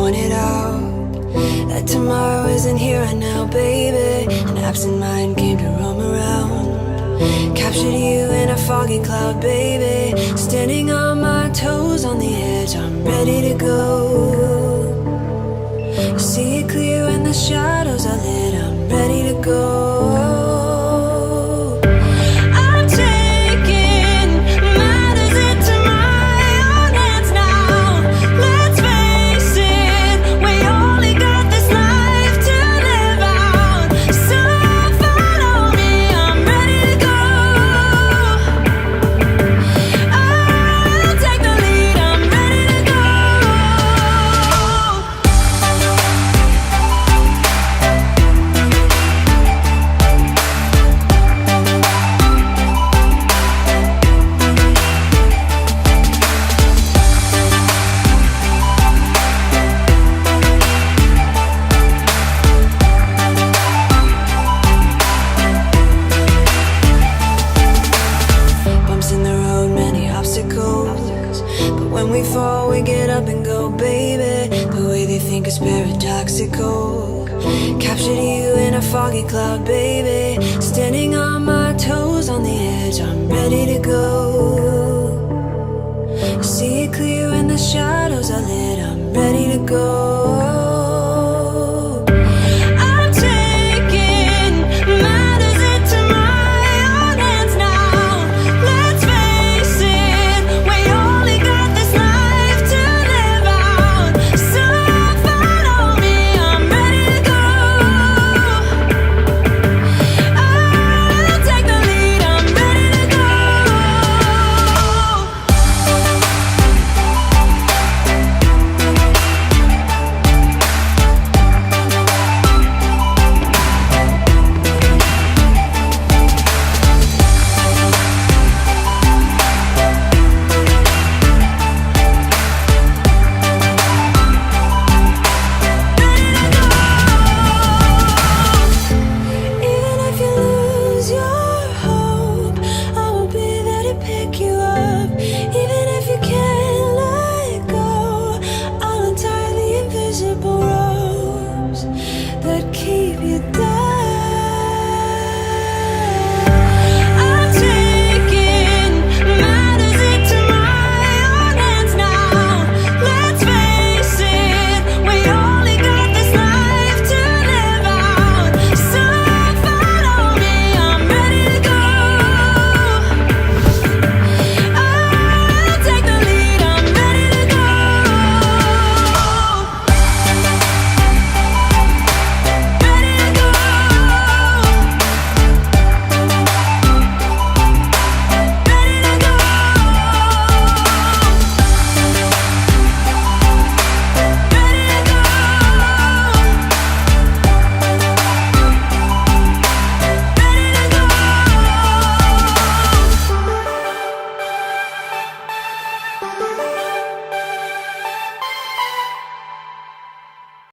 pointed out that tomorrow isn't here right now, baby. An absent mind came to roam around, captured you in a foggy cloud, baby. Standing on my toes on the edge, I'm ready to go. See it clear when the shadows are lit, I'm ready to go. When we fall, we get up and go, baby. The way they think is paradoxical. Captured you in a foggy cloud, baby. Standing on my toes on the edge, I'm ready to go. See it clear when the shadows are lit, I'm ready to go.